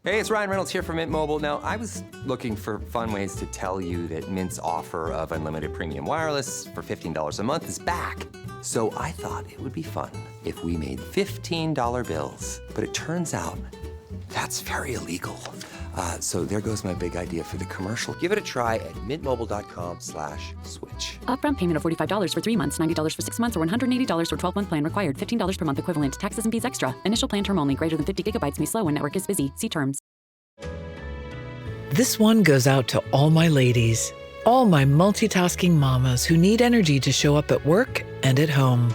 Hey, it's Ryan Reynolds here from Mint Mobile. Now, I was looking for fun ways to tell you that Mint's offer of unlimited premium wireless for $15 a month is back. So I thought it would be fun if we made $15 bills. But it turns out that's very illegal. So there goes my big idea for the commercial. Give it a try at mintmobile.com/switch. Upfront payment of $45 for 3 months, $90 for 6 months, or $180 for 12-month plan required. $15 per month equivalent. Taxes and fees extra. Initial plan term only. Greater than 50 gigabytes may slow when network is busy. See terms. This one goes out to all my ladies, all my multitasking mamas who need energy to show up at work and at home,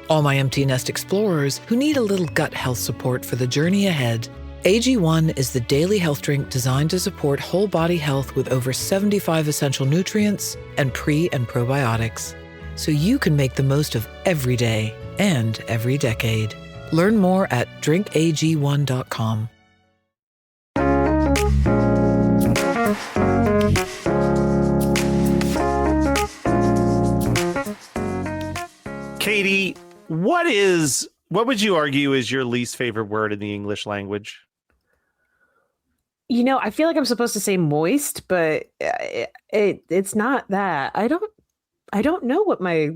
all my empty nest explorers who need a little gut health support for the journey ahead. AG1 is the daily health drink designed to support whole body health with over 75 essential nutrients and pre- and probiotics, so you can make the most of every day and every decade. Learn more at drinkag1.com. Katie, what would you argue is your least favorite word in the English language? You know, I feel like I'm supposed to say moist, but it's not that. I don't know what my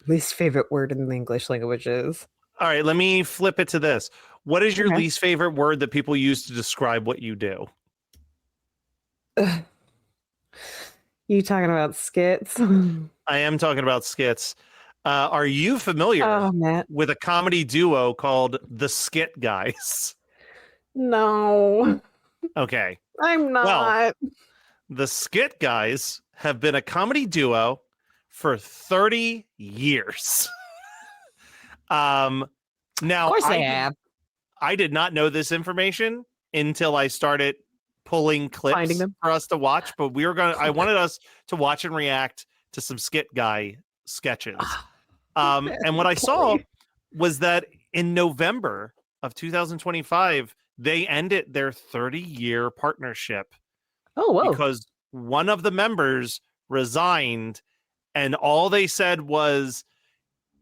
least favorite word in the English language is. All right, let me flip it to this. What is your least favorite word that people use to describe what you do? You talking about skits? I am talking about skits. Are you familiar with a comedy duo called the Skit Guys? No. Okay. I'm not. Well, the Skit Guys have been a comedy duo for 30 years. Now, Of course they have. I did not know this information until I started pulling clips for us to watch, but I wanted us to watch and react to some Skit Guy sketches. And what I saw was that in November of 2025, they ended their 30-year partnership. Oh, whoa. Because one of the members resigned, and all they said was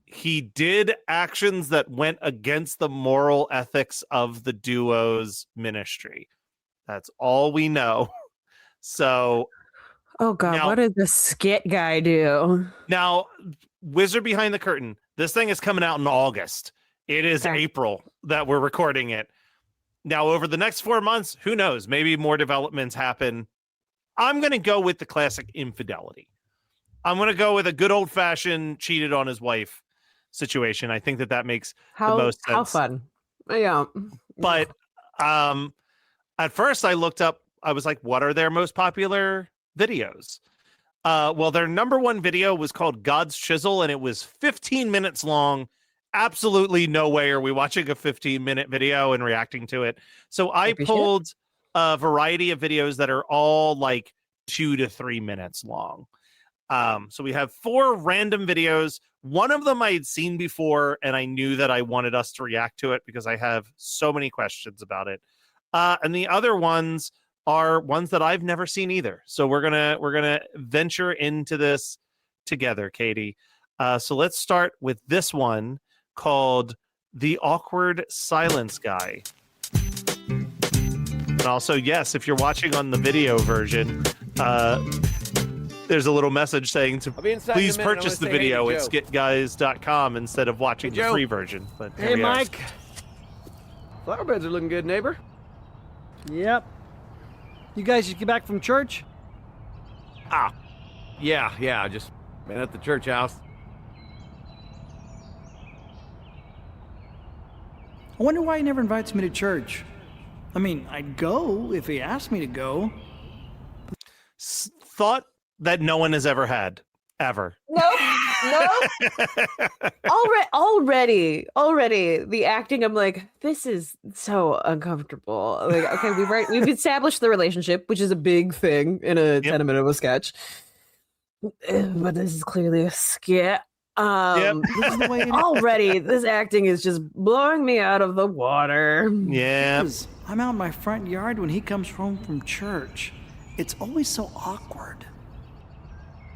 he did actions that went against the moral ethics of the duo's ministry. That's all we know. So, oh God, what did the Skit Guy do? Now, wizard behind the curtain. This thing is coming out in August. It is April that we're recording it. Now, over the next 4 months, who knows? Maybe more developments happen. I'm going to go with the classic infidelity. I'm going to go with a good old-fashioned cheated on his wife situation. I think that makes the most sense. How fun. Yeah. But at first I looked up, I was like, what are their most popular videos? Well, their number one video was called God's Chisel, and it was 15 minutes long. Absolutely no way are we watching a 15-minute video and reacting to it. So I pulled a variety of videos that are all like 2 to 3 minutes long. So we have 4 random videos. One of them I had seen before, and I knew that I wanted us to react to it because I have so many questions about it. And the other ones are ones that I've never seen either. So we're gonna venture into this together, Katie. So let's start with this one called The Awkward Silence Guy. And also, yes, if you're watching on the video version, there's a little message saying to please purchase the video at skitguys.com instead of watching the free version. But hey, Mike. Flower beds are looking good, neighbor. Yep. You guys just get back from church? Yeah, just been at the church house. I wonder why he never invites me to church. I mean, I'd go if he asked me to go. Thought that no one has ever had. Ever. No. Already, the acting, I'm like, this is so uncomfortable. Like, okay, we've established the relationship, which is a big thing in a 10-minute of a sketch. But this is clearly a skit. Already, this acting is just blowing me out of the water. Yeah. I'm out in my front yard when he comes home from church. It's always so awkward.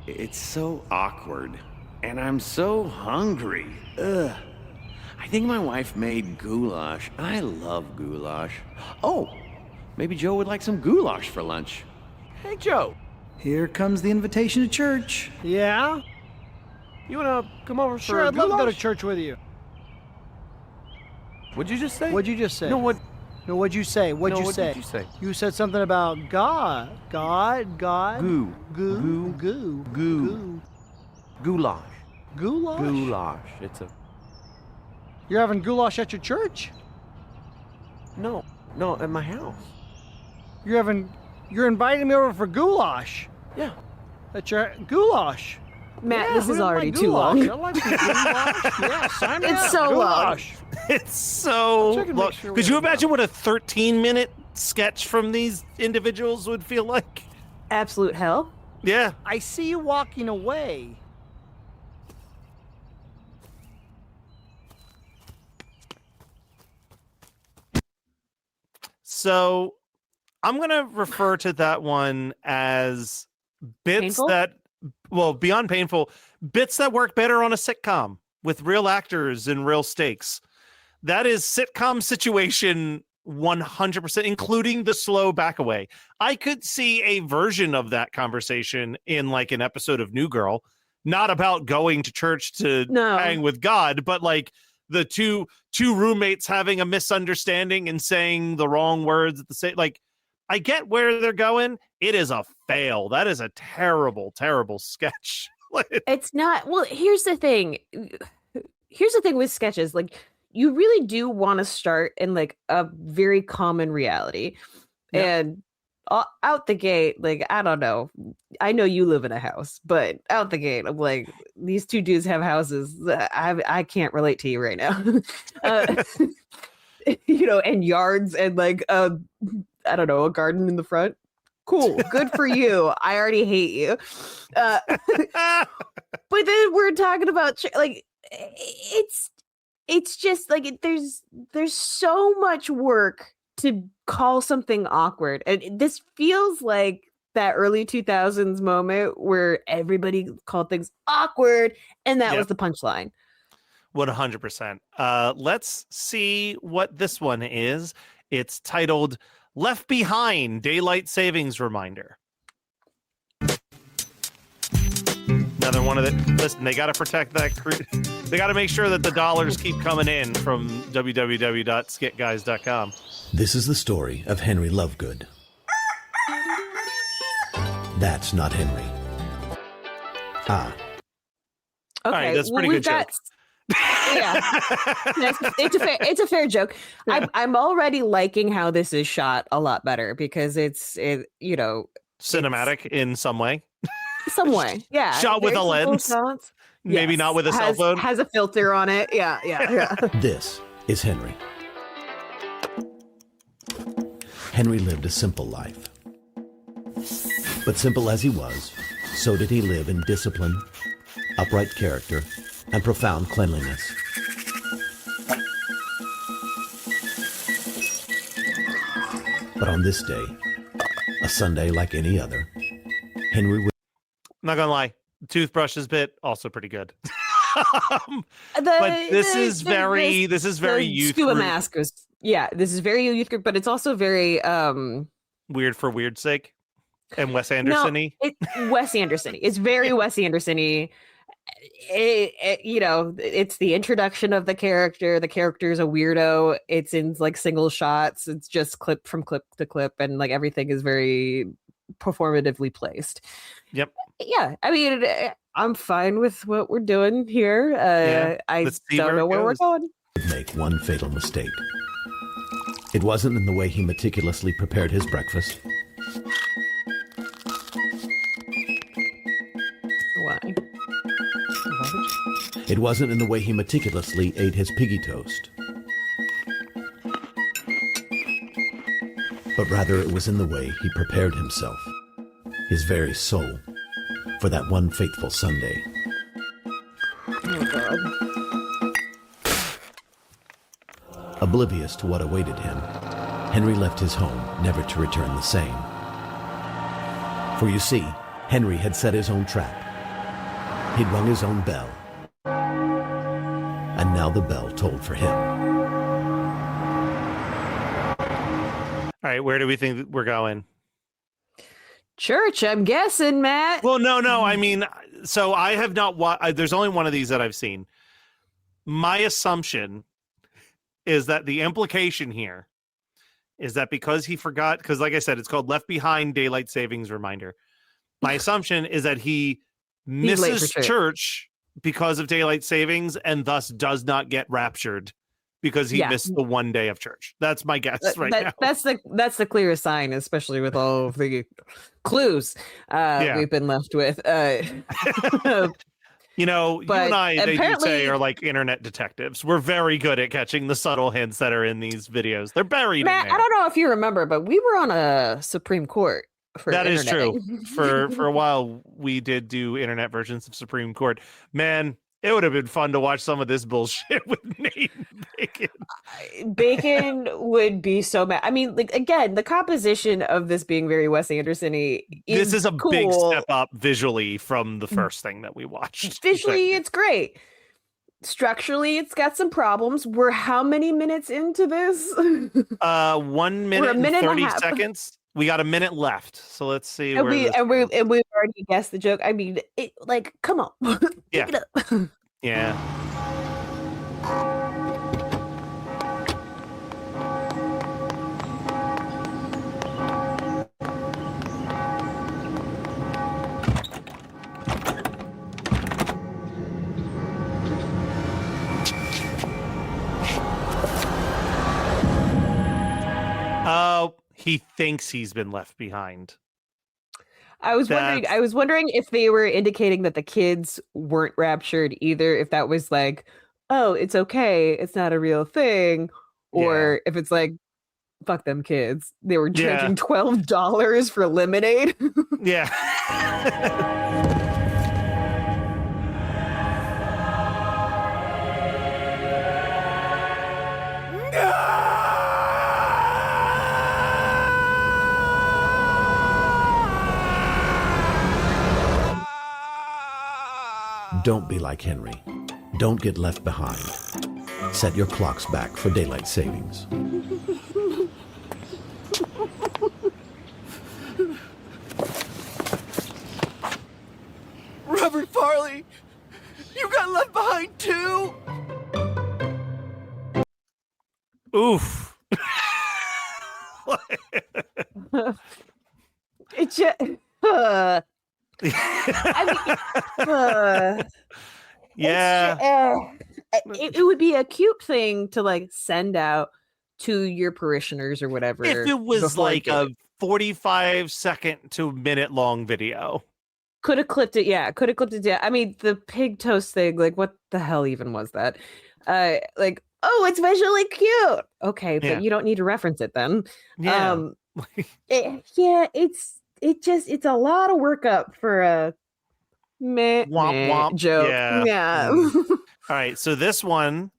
It's so awkward, and I'm so hungry. Ugh. I think my wife made goulash. I love goulash. Oh, Maybe Joe would like some goulash for lunch. Hey, Joe. Here comes the invitation to church. Yeah? You wanna come over for Sure, I'd love to go to goulash? church with you. What'd you just say? What'd you just say? No, what? No, what'd you say? What'd No, you what say? did you say? You said something about God. God. Goo. Goo. Goo. Goo. Goulash. Goulash? Goulash. It's a... You're having goulash at your church? No, at my house. You're inviting me over for goulash. Yeah. At your goulash. Matt, Yeah, this who is doesn't already like too long. goulash? I like some goulash. Yeah, sign me It's up. so long. Goulash. It's so Check and long. make sure Could we you have imagine what a 13-minute sketch from these individuals would feel like? Absolute hell. Yeah. I see you walking away. So I'm going to refer to that one as bits Painful? that, well, beyond painful, bits that work better on a sitcom with real actors and real stakes. That is sitcom situation 100%, including the slow backaway. I could see a version of that conversation in like an episode of New Girl, not about going to church to No. hang with God, but like the two roommates having a misunderstanding and saying the wrong words at the same. Like, I get where they're going. It is a fail. That is a terrible, terrible sketch. It's not. Well, here's the thing. Here's the thing with sketches. Like, you really do want to start in like a very common reality. Yep. And out the gate, like, I don't know. I know you live in a house, but out the gate, I'm like, these two dudes have houses. I can't relate to you right now. And yards and like, I don't know, a garden in the front. Cool. Good for you. I already hate you. But then we're talking about like, it's just like there's so much work to call something awkward, and this feels like that early 2000s moment where everybody called things awkward, and that was the punchline. 100%. Let's see what this one is. It's titled Left Behind Daylight Savings Reminder. Another one of the, listen, they got to protect that. They got to make sure that the dollars keep coming in from www.skitguys.com. This is the story of Henry Lovegood. That's not Henry. Ah. Okay, All right, that's a pretty good joke. Yeah, it's a fair joke. Yeah. I'm already liking how this is shot a lot better because it's cinematic in some way. Some way, yeah. Shot with a lens. Maybe not with a cell phone. Has a filter on it. Yeah. This is Henry. Henry lived a simple life. But simple as he was, so did he live in discipline, upright character, and profound cleanliness. But on this day, a Sunday like any other, Henry would... I'm not gonna lie, the toothbrushes bit also pretty good. But this is very youth scuba group. mask is, this is very youth group, but it's also very weird for weird's sake and Wes Anderson-y. No, Wes Anderson-y. It's very Wes Anderson-y. It's the introduction of the character. The character is a weirdo. It's in like single shots. It's just clip from clip to clip, and like everything is very performatively placed. Yep. Yeah, I mean, I'm fine with what we're doing here. I don't know where we're going. Make one fatal mistake. It wasn't in the way he meticulously prepared his breakfast. Why? It wasn't in the way he meticulously ate his piggy toast. But rather it was in the way he prepared himself, his very soul, for that one fateful Sunday. Oh, God. Oblivious to what awaited him, Henry left his home, never to return the same. For you see, Henry had set his own trap. He'd rung his own bell. And now the bell tolled for him. All right, right, where do we think we're going? Church, I'm guessing, Matt. Well, no. I mean, so I have not watched. There's only one of these that I've seen. My assumption is that the implication here is that because he forgot, because like I said, it's called Left Behind Daylight Savings Reminder. My assumption is that he misses church because of daylight savings and thus does not get raptured because he missed the 1 day of church. That's my guess now. That's the clearest sign, especially with all of the clues we've been left with. You and I, they do say, are like internet detectives. We're very good at catching the subtle hints that are in these videos. They're buried Matt, in there. I don't know if you remember, but we were on a Supreme Court. That is true. For a while, we did do internet versions of Supreme Court. Man, it would have been fun to watch some of this bullshit with Nate and Bacon. Bacon would be so mad. I mean, like, again, the composition of this being very Wes Anderson-y this is a big step up visually from the first thing that we watched. Visually, it's great. Structurally, it's got some problems. We're how many minutes into this? 1 minute and 30 seconds. We got a minute left, so let's see. And we've already guessed the joke. I mean, come on, pick it up. Yeah. Oh, he thinks he's been left behind. I was wondering if they were indicating that the kids weren't raptured either, if that was like, oh, it's okay, it's not a real thing, or if it's like, fuck them kids. They were charging $12 for lemonade. Yeah. Don't be like Henry. Don't get left behind. Set your clocks back for daylight savings. Reverend Farley, you got left behind too? Oof. It just... it would be a cute thing to like send out to your parishioners or whatever. If it was like a 45-second to minute long video. Could have clipped it, yeah. Could have clipped it, yeah. I mean, the pig toast thing, like, what the hell even was that? Like, oh, it's visually cute. Okay, but you don't need to reference it then. Yeah. It's a lot of workup for a womp womp joke. Yeah. All right, so this one,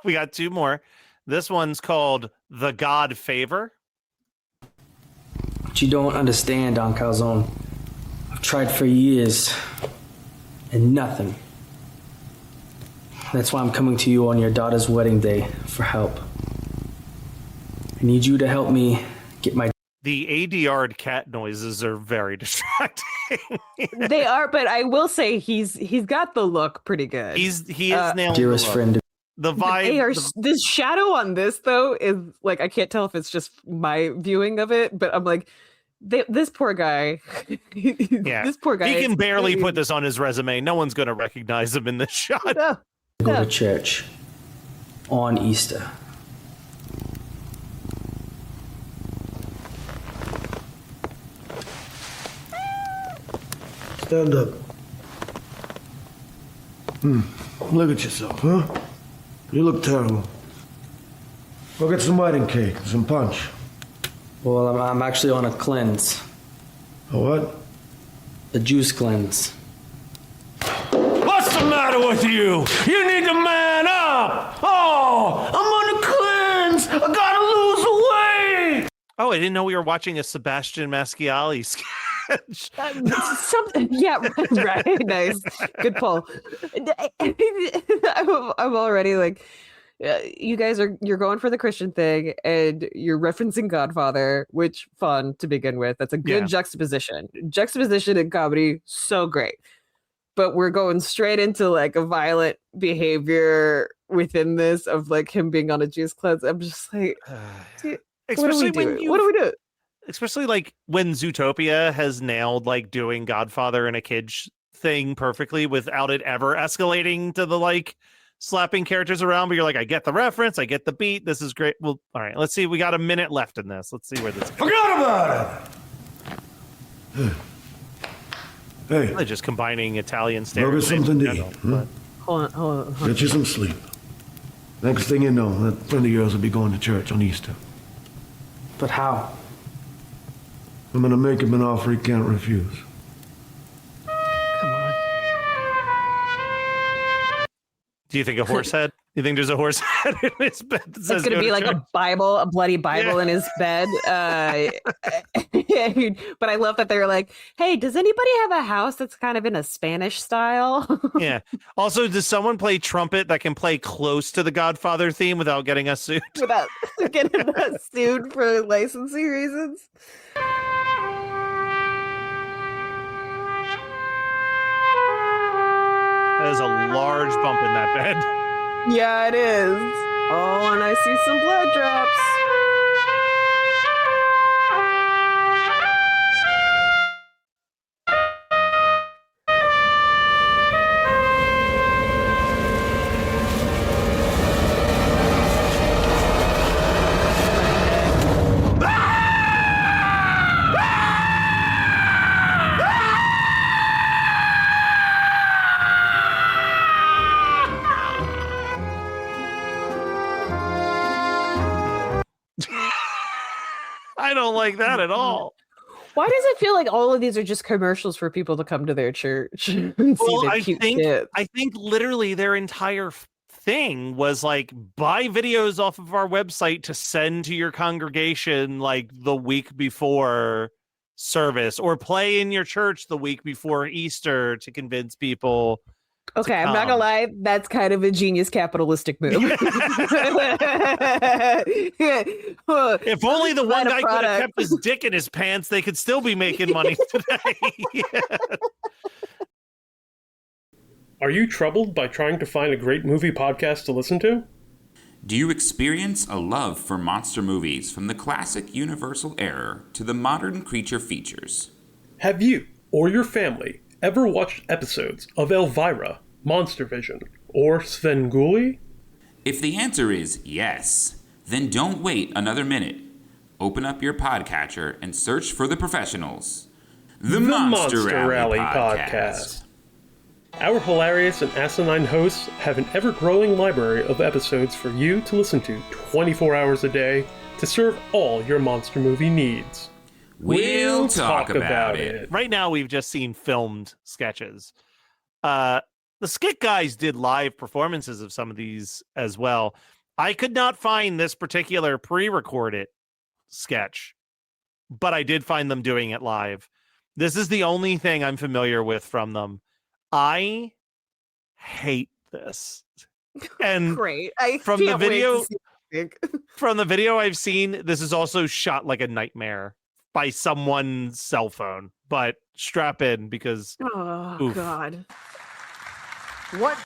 we got two more. This one's called The God Favor. But you don't understand, Don Calzone. I've tried for years, and nothing. That's why I'm coming to you on your daughter's wedding day for help. I need you to help me get my... The ADR'd cat noises are very distracting. They are, but I will say he's got the look pretty good. He is nailing dearest the look. friend. The vibe. This shadow on this though is like, I can't tell if it's just my viewing of it, but I'm like, this poor guy. This poor guy. He can barely put this on his resume. No one's going to recognize him in this shot. Go to church on Easter. Stand up. Look at yourself, huh? You look terrible. Go get some wedding cake and some punch. Well, I'm actually on a cleanse. A what? A juice cleanse. What's the matter with you? You need to man up! Oh, I'm on a cleanse! I gotta lose weight! Oh, I didn't know we were watching a Sebastian Masciali sketch. Something, yeah, right. Nice, good pull. I'm already like, you guys you're going for the Christian thing, and you're referencing Godfather, which fun to begin with. That's a good juxtaposition. Juxtaposition in comedy, so great. But we're going straight into like a violent behavior within this of like him being on a juice cleanse. I'm just like, especially what do we do? Especially like when Zootopia has nailed like doing Godfather and a kid's thing perfectly without it ever escalating to the like slapping characters around, but you're like, I get the reference, I get the beat, this is great. Well, all right, let's see, we got a minute left in this. Let's see where this goes. Forgot about it! Hey. They're just combining Italian Go stereotypes. get something to eat. Hold on. Get you some sleep. Next thing you know, that friend of yours will be going to church on Easter. But how? I'm gonna make him an offer he can't refuse. Come on. Do you think a horse head? You think there's a horse head in his bed? It's going to be like a Bible, a bloody Bible in his bed. But I love that they're like, hey, does anybody have a house that's kind of in a Spanish style? Yeah. Also, does someone play trumpet that can play close to the Godfather theme without getting us sued? Without getting us sued for licensing reasons? That is a large bump in that bed. Yeah, it is. Oh, and I see some blood drops. I don't like that at all. Why does it feel like all of these are just commercials for people to come to their church and see the cute kids? I think literally their entire thing was like, buy videos off of our website to send to your congregation like the week before service, or play in your church the week before Easter to convince people. Okay, I'm not gonna lie, that's kind of a genius capitalistic move. If only the one guy could have kept his dick in his pants, they could still be making money today. Yeah. Are you troubled by trying to find a great movie podcast to listen to? Do you experience a love for monster movies, from the classic Universal era to the modern creature features? Have you or your family ever watched episodes of Elvira, Monster Vision, or Svengoolie? If the answer is yes, then don't wait another minute. Open up your podcatcher and search for the professionals. The Monster Rally Podcast. Our hilarious and asinine hosts have an ever-growing library of episodes for you to listen to 24 hours a day to serve all your monster movie needs. We'll talk about it. Right now, we've just seen filmed sketches. The Skit guys did live performances of some of these as well. I could not find this particular pre-recorded sketch, but I did find them doing it live. This is the only thing I'm familiar with from them. I hate this. And great. From the video I've seen, this is also shot like a nightmare by someone's cell phone. But strap in, because oh god. What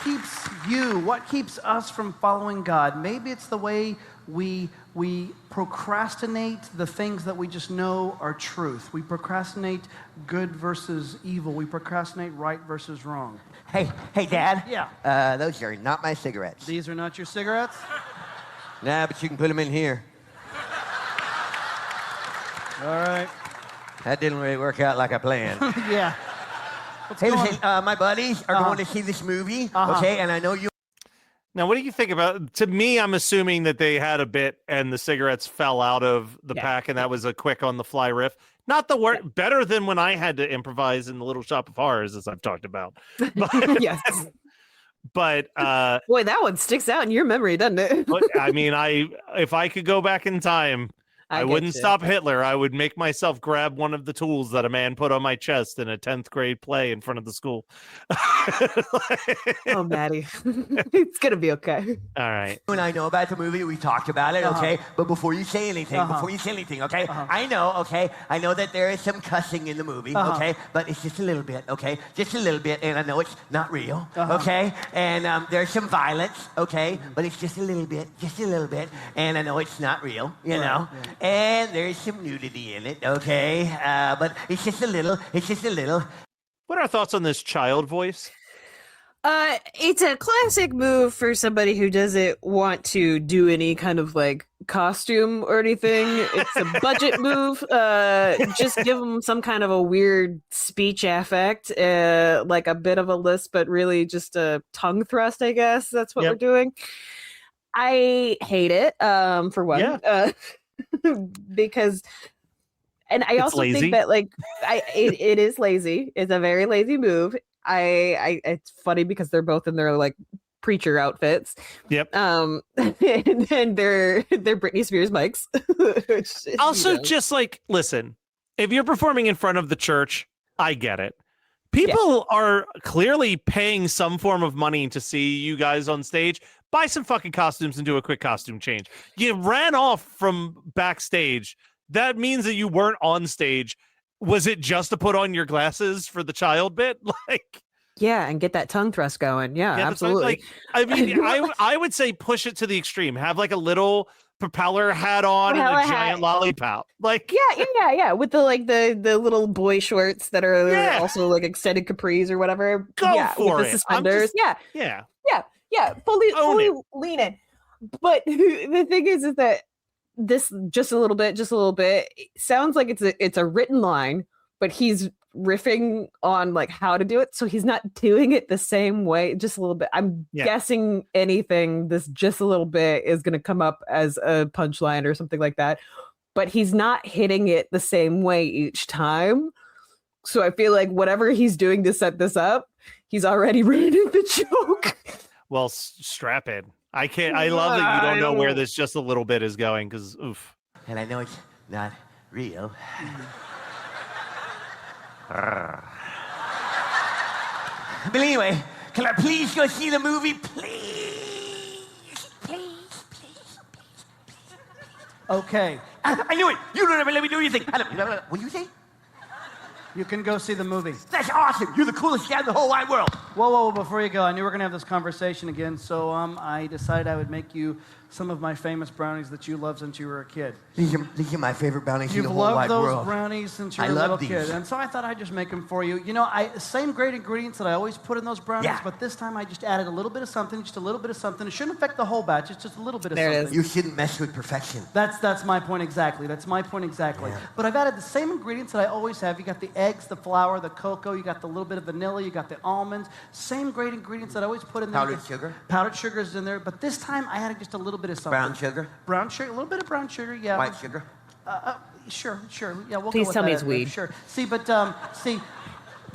keeps us from following God? Maybe it's the way we procrastinate the things that we just know are truth. We procrastinate good versus evil. We procrastinate right versus wrong. Hey, Dad. Yeah. Those are not my cigarettes. These are not your cigarettes? Nah, but you can put them in here. All right. That didn't really work out like I planned. Yeah. Hey, listen, my buddies are going to see this movie, okay? And I know you... Now, what do you think about... To me, I'm assuming that they had a bit and the cigarettes fell out of the pack, and that was a quick on-the-fly riff. Not the worst. Better than when I had to improvise in the Little Shop of Horrors, as I've talked about. But, yes. But... boy, that one sticks out in your memory, doesn't it? But, I mean, if I could go back in time... I wouldn't stop Hitler. I would make myself grab one of the tools that a man put on my chest in a 10th grade play in front of the school. Oh, Maddie. It's going to be okay. All right. When I know about the movie, we talked about it, okay? But before you say anything, okay? I know that there is some cussing in the movie, okay? But it's just a little bit, okay? Just a little bit, and I know it's not real, okay? And there's some violence, okay? But it's just a little bit, and I know it's not real, you know? And there's some nudity in it, okay? But it's just a little. What are our thoughts on this child voice? It's a classic move for somebody who doesn't want to do any kind of like costume or anything. It's a budget move. Just give them some kind of a weird speech affect, like a bit of a lisp, but really just a tongue thrust, I guess. That's what we're doing. I hate it, for one. Because, and I also think that like it is lazy. It's a very lazy move. It's funny because they're both in their like preacher outfits. Yep. And they're Britney Spears mics. Also, just like, listen, if you're performing in front of the church, I get it. People are clearly paying some form of money to see you guys on stage. Buy some fucking costumes and do a quick costume change. You ran off from backstage. That means that you weren't on stage. Was it just to put on your glasses for the child bit? Like, yeah, and get that tongue thrust going. Yeah, absolutely. Like, I mean, I would say push it to the extreme. Have like a little propeller hat on and a giant lollipop. Like, yeah, with the little boy shorts that are also like extended capris or whatever. Go for with the suspenders. Fully lean in. But the thing is that this just a little bit sounds like it's a written line, but he's riffing on like how to do it, so he's not doing it the same way. Just a little bit. I'm guessing anything. This just a little bit is going to come up as a punchline or something like that, but he's not hitting it the same way each time. So I feel like whatever he's doing to set this up, he's already ruining the joke. Well, strap in. I can't. I love that you don't know where this just a little bit is going, because oof. And I know it's not real. But anyway, can I please go see the movie? Please. Okay. I knew it. You don't ever let me do anything. What do you say? You can go see the movie. That's awesome. You're the coolest guy in the whole wide world. Whoa, before you go, I knew we were going to have this conversation again, so I decided I would make you some of my famous brownies that you loved since you were a kid. These are my favorite brownies in the whole wide world. You've loved those brownies since you were a little kid, and so I thought I'd just make them for you. You know, same great ingredients that I always put in those brownies, but this time I just added a little bit of something, It shouldn't affect the whole batch. It's just a little bit of something. You shouldn't mess with perfection. That's my point exactly. Yeah. But I've added the same ingredients that I always have. You got the eggs, the flour, the cocoa. You got the little bit of vanilla. You got the almonds. Same great ingredients that I always put in there. Powdered sugar? Powdered sugar is in there. But this time I added just a little bit of something. Brown sugar? Brown sugar. A little bit of brown sugar, yeah. White sugar? Sure. Yeah, we'll Please go with tell me that. it's weed. Sure. But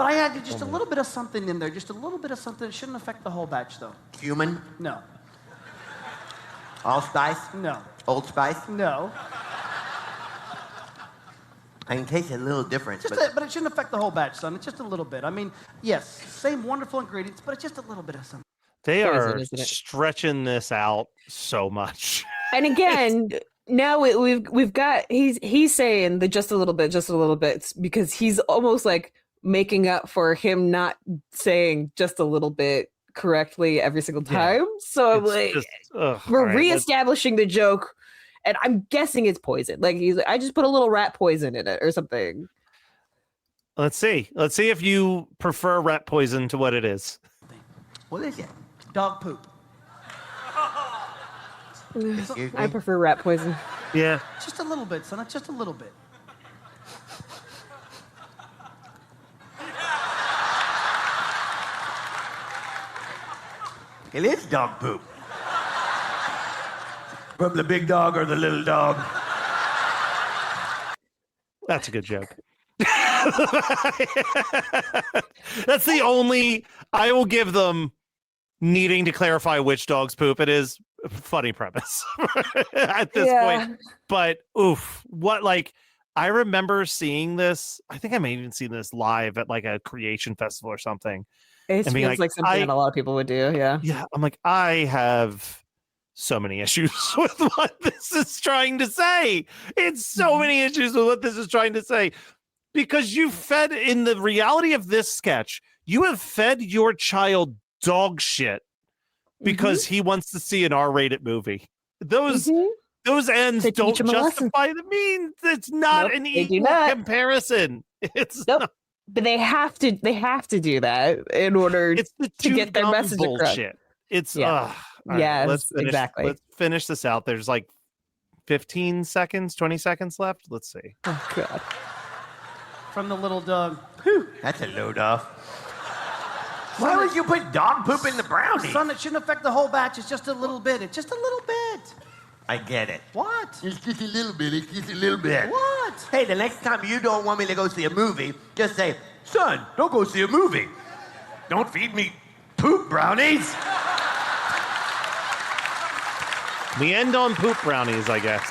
I added just a little bit of something in there. Just a little bit of something. It shouldn't affect the whole batch, though. Cumin? No. Allspice? No. Old Spice? No. I can taste a little difference. But it shouldn't affect the whole batch, son. It's just a little bit. I mean, yes, same wonderful ingredients, but it's just a little bit of something. They are stretching this out so much. And again, now we've got he's saying the just a little bit because he's almost like making up for him not saying just a little bit correctly every single time. So we're reestablishing the joke, and I'm guessing it's poison. Like he's like, I just put a little rat poison in it or something. Let's see if you prefer rat poison to what it is. What is it? Dog poop. I prefer rat poison. Yeah. Just a little bit, son. Just a little bit. It is dog poop. From the big dog or the little dog. That's a good joke. That's the only I will give them needing to clarify which dog's poop it is funny premise at this point. But oof, what like I remember seeing this. I think I may have even seen this live at like a creation festival or something. It feels like something that a lot of people would do. Yeah. Yeah. I'm like, I have so many issues with what this is trying to say. It's so many issues with what this is trying to say. Because you fed in the reality of this sketch, you have fed your child dog shit because he wants to see an R-rated movie. Those ends don't justify the means. It's not an equal comparison. It's not. But they have to do that in order to get their message across. It's yes, exactly. Let's finish this out. There's like 15 seconds, 20 seconds left. Let's see. Oh God. From the little dog. Whew, that's a load off. Why would you put dog poop in the brownie? Son, it shouldn't affect the whole batch. It's just a little bit. It's just a little bit. I get it. What? It's just a little bit. It's just a little bit. What? Hey, the next time you don't want me to go see a movie, just say, son, don't go see a movie. Don't feed me poop brownies. We end on poop brownies, I guess.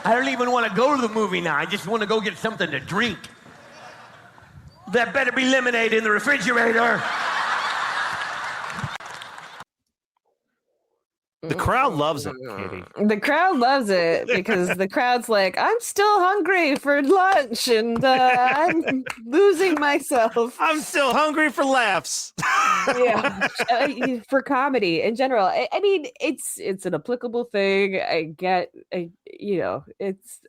I don't even want to go to the movie now. I just want to go get something to drink. That better be lemonade in the refrigerator. The crowd loves it, Katie. The crowd loves it because the crowd's like, I'm still hungry for lunch and I'm losing myself. I'm still hungry for laughs. Yeah, for comedy in general. I mean, it's an applicable thing. I get, it's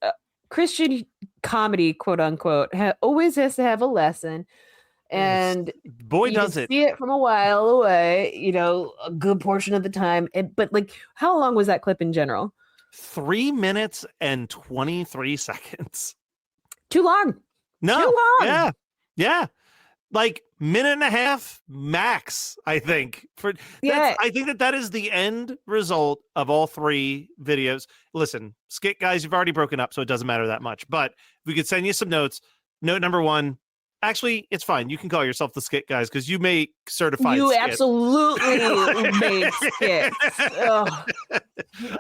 Christian comedy, quote unquote, always has to have a lesson. And boy, does it. See it from a while away, a good portion of the time. But like, how long was that clip in general? 3 minutes and 23 seconds. Too long. No. Too long. Yeah. Like minute and a half max, I think. I think that is the end result of all three videos. Listen, Skit guys, you've already broken up, so it doesn't matter that much. But we could send you some notes. Note number one. Actually, it's fine. You can call yourself the Skit guys because you make certified. You skit. Absolutely made skits.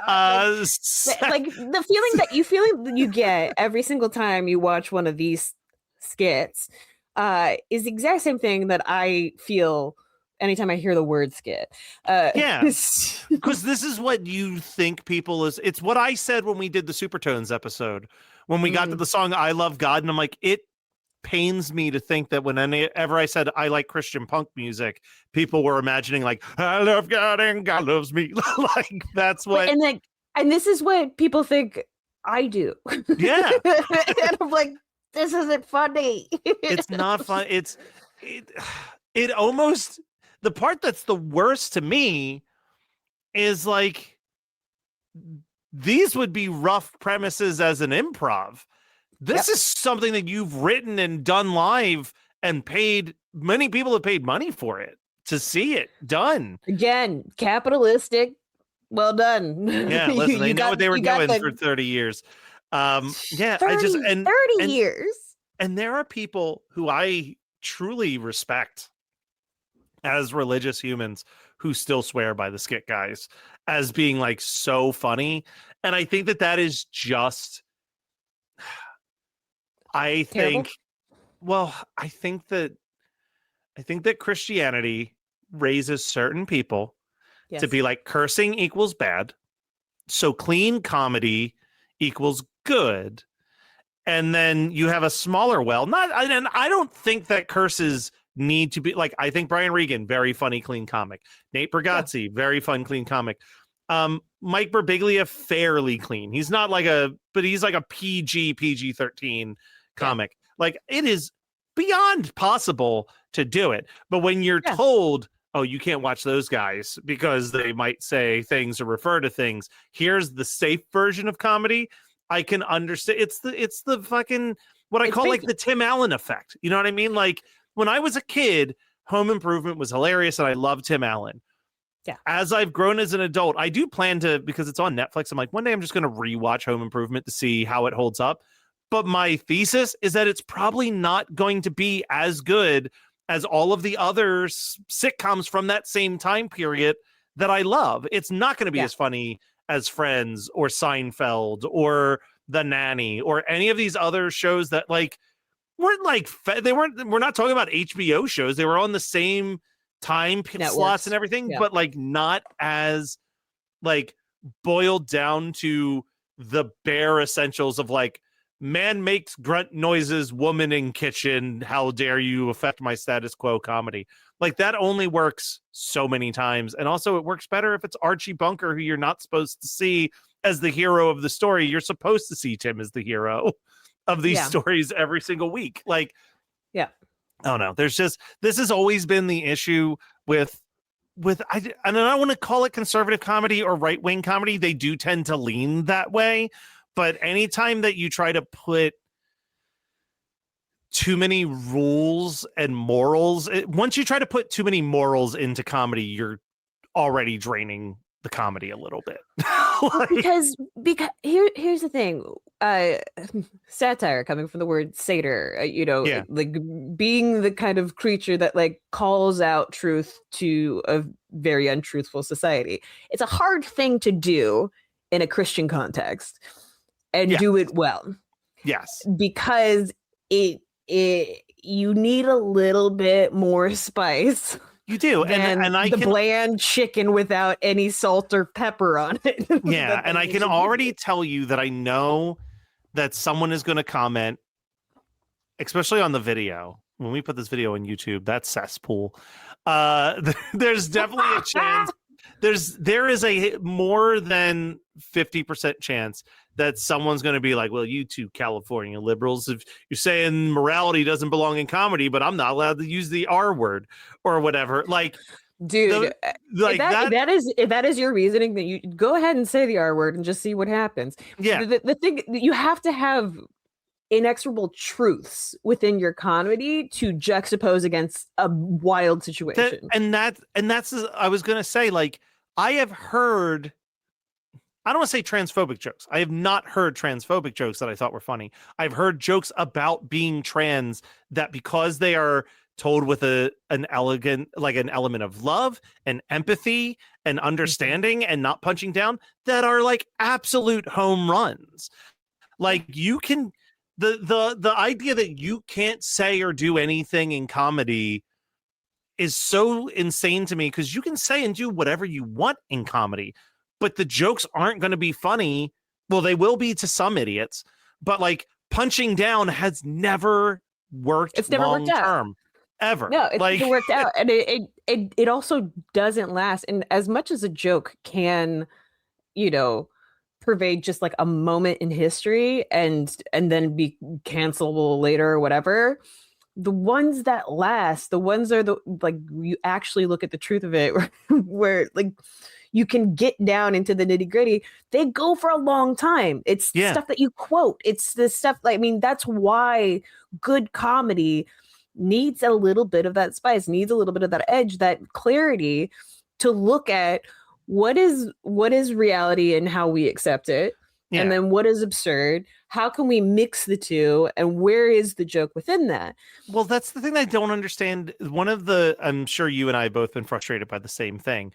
Like the feeling that you get every single time you watch one of these skits is the exact same thing that I feel anytime I hear the word skit. Because this is what you think people is. It's what I said when we did the Supertones episode when we got to the song "I Love God," and I'm like, it pains me to think that whenever I said I like Christian punk music, people were imagining like I love God and God loves me. Like that's what. And this is what people think I do. Yeah, and I'm like, this isn't funny. It's not fun. It almost the part that's the worst to me is like these would be rough premises as an improv. This is something that you've written and done live and paid. Many people have paid money for it to see it done. Again, capitalistic. Well done. Yeah, listen, they know what they were doing for 30 years. 30 years. And there are people who I truly respect as religious humans who still swear by the Skit guys as being like so funny. And I think that is just... I think that Christianity raises certain people to be like cursing equals bad. So clean comedy equals good. And then you have a smaller and I don't think that curses need to be like, I think Brian Regan, very funny, clean comic. Nate Bargatze, very fun, clean comic. Mike Birbiglia, fairly clean. He's not like he's like a PG-13 comic. Like it is beyond possible to do it. But when you're told, oh, you can't watch those guys because they might say things or refer to things, here's the safe version of comedy. I can understand. It's the fucking what I call like the Tim Allen effect. You know what I mean? Like when I was a kid, Home Improvement was hilarious and I loved Tim Allen. Yeah. As I've grown as an adult, I do plan to, because it's on Netflix, I'm like, one day I'm just going to rewatch Home Improvement to see how it holds up. But my thesis is that it's probably not going to be as good as all of the other sitcoms from that same time period that I love. It's not going to be Yeah. as funny as Friends or Seinfeld or The Nanny or any of these other shows that like we're not talking about HBO shows. They were on the same time Networks. slots and everything, Yeah. but like not as like boiled down to the bare essentials of like man makes grunt noises, woman in kitchen, how dare you affect my status quo comedy. Like that only works so many times. And also it works better if it's Archie Bunker, who you're not supposed to see as the hero of the story. You're supposed to see Tim as the hero of these stories every single week. Like, yeah, I don't know. This has always been the issue with and I don't want to call it conservative comedy or right-wing comedy. They do tend to lean that way. But anytime that you try to put too many rules and morals, once you try to put too many morals into comedy, you're already draining the comedy a little bit. because here's the thing, satire coming from the word satyr, like being the kind of creature that like calls out truth to a very untruthful society. It's a hard thing to do in a Christian context and do it well. Yes, because it you need a little bit more spice. You do, and I the bland chicken without any salt or pepper on it. Yeah, and I can already tell you that I know that someone is going to comment, especially on the video. When we put this video on YouTube, that's cesspool. There's definitely a chance. There is a more than 50% chance that someone's going to be like, well, you two California liberals, if you're saying morality doesn't belong in comedy, but I'm not allowed to use the R word or whatever. Like, dude, if that is your reasoning, then you go ahead and say the R word and just see what happens. Yeah. The thing, you have to have inexorable truths within your comedy to juxtapose against a wild situation. That's I was going to say, like, I have heard, I don't want to say transphobic jokes. I have not heard transphobic jokes that I thought were funny. I've heard jokes about being trans that because they are told with an elegant, like an element of love and empathy and understanding and not punching down, that are like absolute home runs. Like you can, the idea that you can't say or do anything in comedy is so insane to me, because you can say and do whatever you want in comedy, but the jokes aren't going to be funny. Well, they will be to some idiots, but like punching down has never worked. It's never worked out. Term, ever. No, it's never worked out, and it also doesn't last. And as much as a joke can, pervade just like a moment in history and then be cancelable later or whatever, the ones that last, the ones are the, like, you actually look at the truth of it, where like you can get down into the nitty gritty. They go for a long time. It's stuff that you quote. It's the stuff, like, I mean, that's why good comedy needs a little bit of that spice, needs a little bit of that edge, that clarity to look at what is reality and how we accept it. Yeah. And then what is absurd? How can we mix the two? And where is the joke within that? Well, that's the thing I don't understand. I'm sure you and I have both been frustrated by the same thing.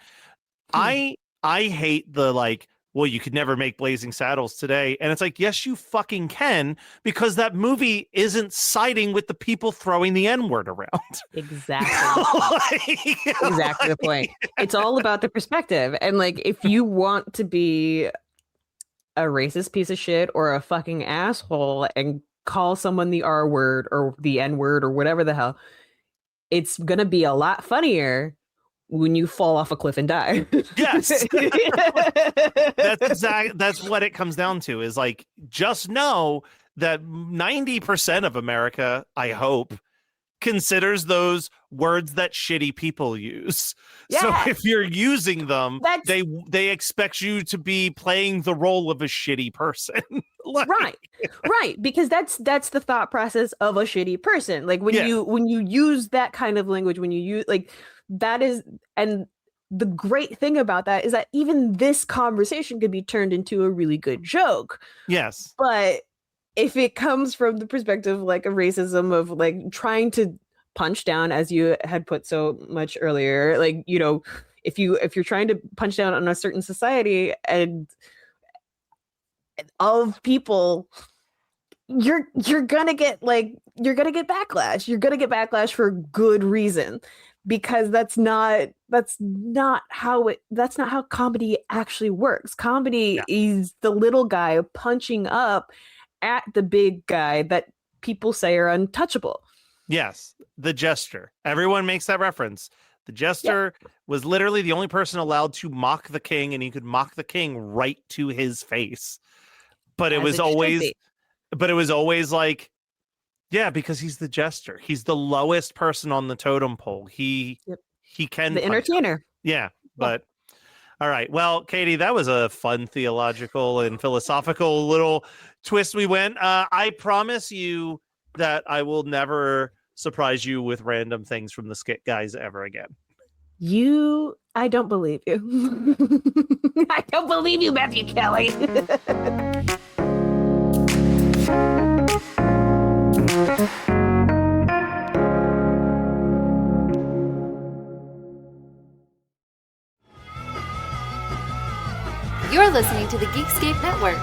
I hate the like, well, you could never make Blazing Saddles today. And it's like, yes, you fucking can, because that movie isn't siding with the people throwing the N-word around. Exactly. Exactly the point. It's all about the perspective. And like, if you want to be a racist piece of shit or a fucking asshole and call someone the R word or the N word or whatever the hell, it's gonna be a lot funnier when you fall off a cliff and die. Yes. That's what it comes down to, is like, just know that 90% of America, I hope, considers those words that shitty people use. So if you're using them, they expect you to be playing the role of a shitty person. Right, because that's the thought process of a shitty person. Like when you use that kind of language, when you use like that is, and the great thing about that is that even this conversation could be turned into a really good joke. Yes. But if it comes from the perspective like a racism of like trying to punch down, as you had put so much earlier, like, if you're trying to punch down on a certain society and of people, you're gonna get backlash. You're gonna get backlash for good reason, because that's not how comedy actually works. Comedy is the little guy punching up at the big guy that people say are untouchable. Yes, the jester. Everyone makes that reference. The jester was literally the only person allowed to mock the king, and he could mock the king right to his face. But it was always like, yeah, because he's the jester. He's the lowest person on the totem pole. He can the entertainer. Yeah, but all right. Well, Katie, that was a fun theological and philosophical little twist we went. I promise you that I will never surprise you with random things from the Skit guys ever again. I don't believe you. I don't believe you, Matthew Kelly. You're listening to the Geekscape Network.